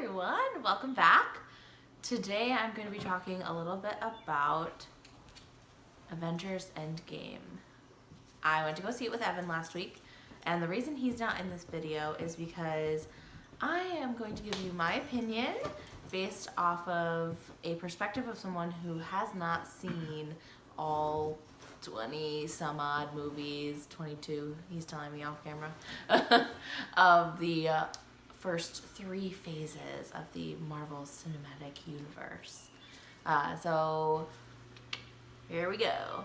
everyone, welcome back. Today I'm going to be talking a little bit about Avengers Endgame. I went to go see it with Evan last week, and the reason he's not in this video is because I am going to give you my opinion based off of a perspective of someone who has not seen all 20 some odd movies, 22, he's telling me off camera, of the first 3 phases of the Marvel Cinematic Universe. So here we go.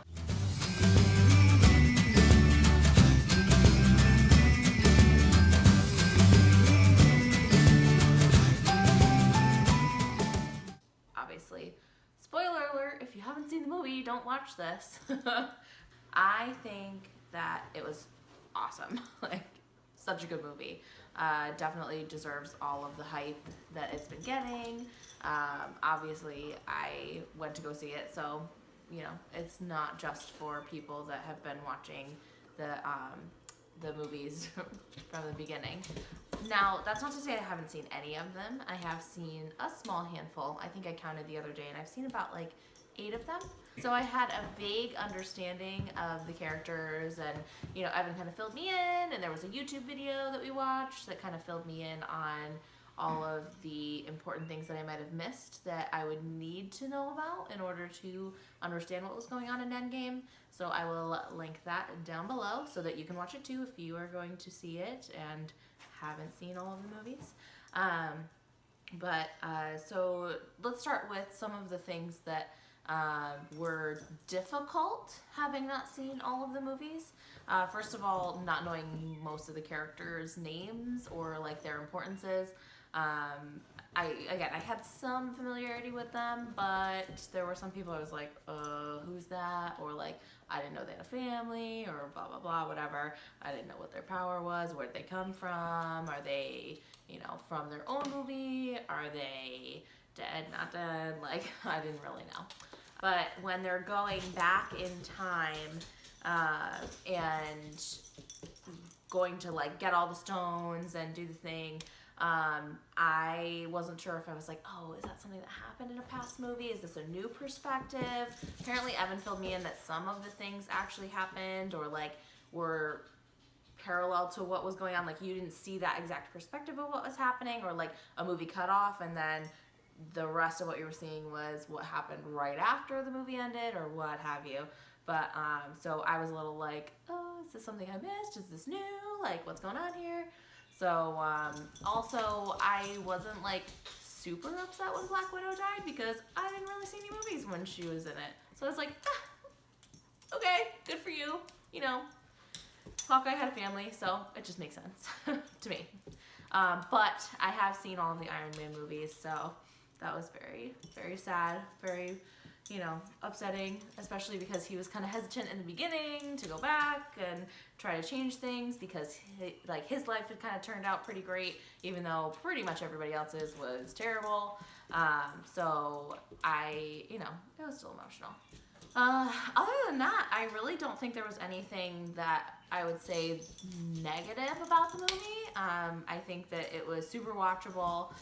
Obviously, spoiler alert, if you haven't seen the movie, don't watch this. I think that it was awesome. Like, such a good movie. Definitely deserves all of the hype that it's been getting. Obviously, I went to go see it, so, you know, it's not just for people that have been watching the movies from the beginning. Now, that's not to say I haven't seen any of them. I have seen a small handful. I think I counted the other day, and I've seen about like 8 of them. So I had a vague understanding of the characters, and, you know, Evan kind of filled me in, and there was a YouTube video that we watched that kind of filled me in on all of the important things that I might have missed that I would need to know about in order to understand what was going on in Endgame. So I will link that down below so that you can watch it too if you are going to see it and haven't seen all of the movies. So let's start with some of the things that were difficult having not seen all of the movies. First of all, not knowing most of the characters' names or like their importances. I had some familiarity with them, but there were some people I was like, who's that? Or like, I didn't know they had a family, or blah, blah, blah, whatever. I didn't know what their power was. Where'd they come from? Are they, you know, from their own movie? Are they dead, not dead? Like, I didn't really know. But when they're going back in time, and going to like get all the stones and do the thing, I wasn't sure if I was like, oh, is that something that happened in a past movie? Is this a new perspective? Apparently Evan filled me in that some of the things actually happened or like were parallel to what was going on. Like, you didn't see that exact perspective of what was happening, or like a movie cut off and then the rest of what you were seeing was what happened right after the movie ended or what have you. But so I was a little like, oh, is this something I missed? Is this new? Like, what's going on here? So also, I wasn't like super upset when Black Widow died because I didn't really see any movies when she was in it. So I was like, okay, good for you. You know, Hawkeye had a family, so it just makes sense to me. But I have seen all of the Iron Man movies, so that was very, very sad, very, you know, upsetting, especially because he was kind of hesitant in the beginning to go back and try to change things because his life had kind of turned out pretty great, even though pretty much everybody else's was terrible. So you know, it was still emotional. Other than that, I really don't think there was anything that I would say negative about the movie. I think that it was super watchable,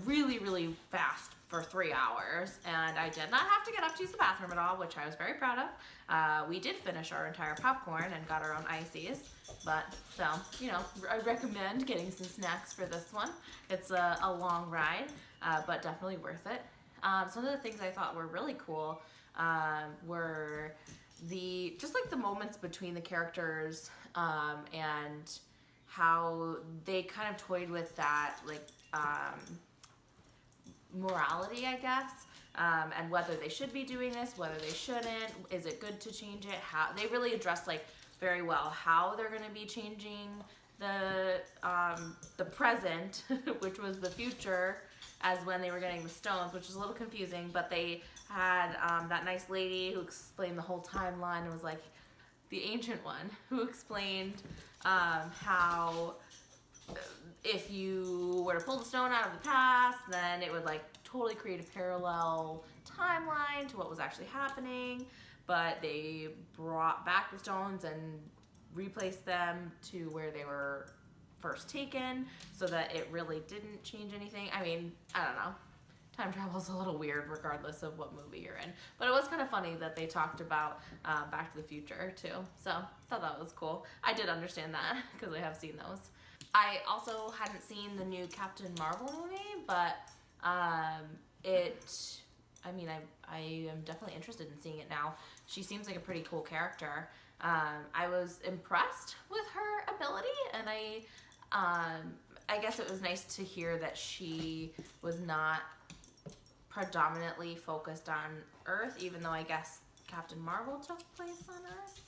really, really fast for 3 hours, and I did not have to get up to use the bathroom at all, which I was very proud of. We did finish our entire popcorn and got our own ices, but so, you know, I recommend getting some snacks for this one. It's a long ride, but definitely worth it. Some of the things I thought were really cool were just like the moments between the characters, and how they kind of toyed with that, like, morality, I guess, and whether they should be doing this, whether they shouldn't, is it good to change it, how they really addressed like very well how they're going to be changing the present, which was the future, as when they were getting the stones, which is a little confusing, but they had that nice lady who explained the whole timeline. It was like the ancient one who explained how if you were to pull the stone out of the past, then it would like totally create a parallel timeline to what was actually happening, but they brought back the stones and replaced them to where they were first taken, so that it really didn't change anything. I mean, I don't know. Time travel is a little weird regardless of what movie you're in. But it was kind of funny that they talked about Back to the Future too. So I thought that was cool. I did understand that because I have seen those. I also hadn't seen the new Captain Marvel movie, but I am definitely interested in seeing it now. She seems like a pretty cool character. I was impressed with her ability, and I guess it was nice to hear that she was not predominantly focused on Earth, even though I guess Captain Marvel took place on Earth.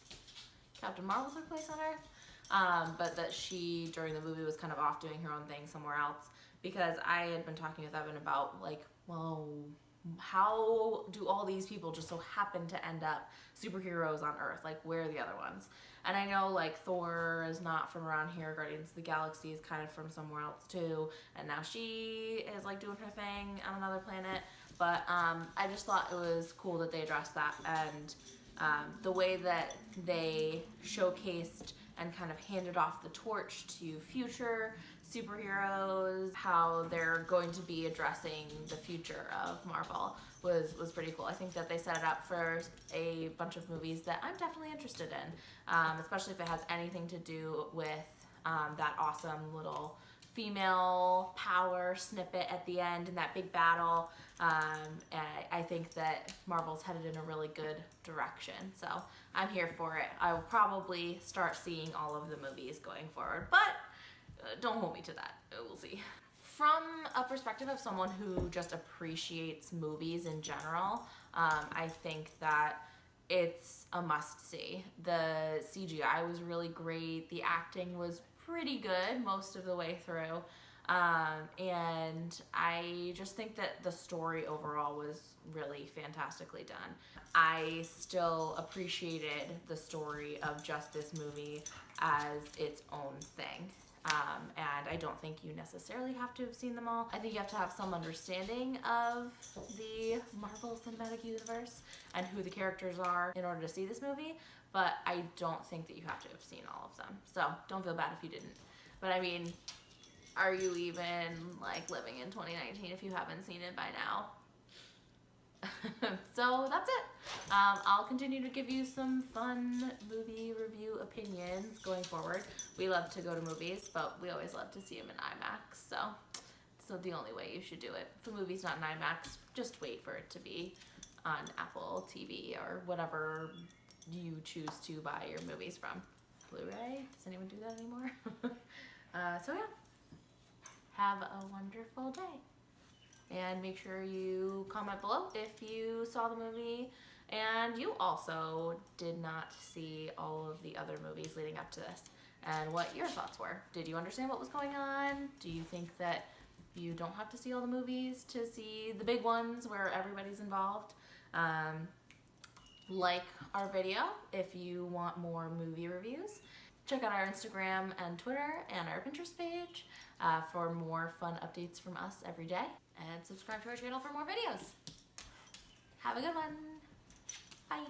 But that she, during the movie, was kind of off doing her own thing somewhere else. Because I had been talking with Evan about, like, well, how do all these people just so happen to end up superheroes on Earth? Like, where are the other ones? And I know, like, Thor is not from around here. Guardians of the Galaxy is kind of from somewhere else, too. And now she is, like, doing her thing on another planet. But I just thought it was cool that they addressed that. And the way that they showcased and kind of handed off the torch to future superheroes, how they're going to be addressing the future of Marvel was pretty cool. I think that they set it up for a bunch of movies that I'm definitely interested in, especially if it has anything to do with that awesome little female power snippet at the end in that big battle. And I think that Marvel's headed in a really good direction, so I'm here for it. I will probably start seeing all of the movies going forward, but don't hold me to that. We'll see. From a perspective of someone who just appreciates movies in general, I think that it's a must-see. The CGI was really great. The acting was pretty good most of the way through. And I just think that the story overall was really fantastically done. I still appreciated the story of just this movie as its own thing. And I don't think you necessarily have to have seen them all. I think you have to have some understanding of the Marvel Cinematic Universe and who the characters are in order to see this movie, but I don't think that you have to have seen all of them. So don't feel bad if you didn't. But I mean, are you even like living in 2019 if you haven't seen it by now? So that's it. I'll continue to give you some fun movie review opinions going forward. We love to go to movies, but we always love to see them in IMAX. So the only way you should do it. If a movie's not in IMAX, just wait for it to be on Apple TV or whatever you choose to buy your movies from. Blu-ray? Does anyone do that anymore? So yeah, have a wonderful day. And make sure you comment below if you saw the movie and you also did not see all of the other movies leading up to this and what your thoughts were. Did you understand what was going on? Do you think that you don't have to see all the movies to see the big ones where everybody's involved? Like our video if you want more movie reviews. Check out our Instagram and Twitter and our Pinterest page for more fun updates from us every day. And subscribe to our channel for more videos. Have a good one. Bye.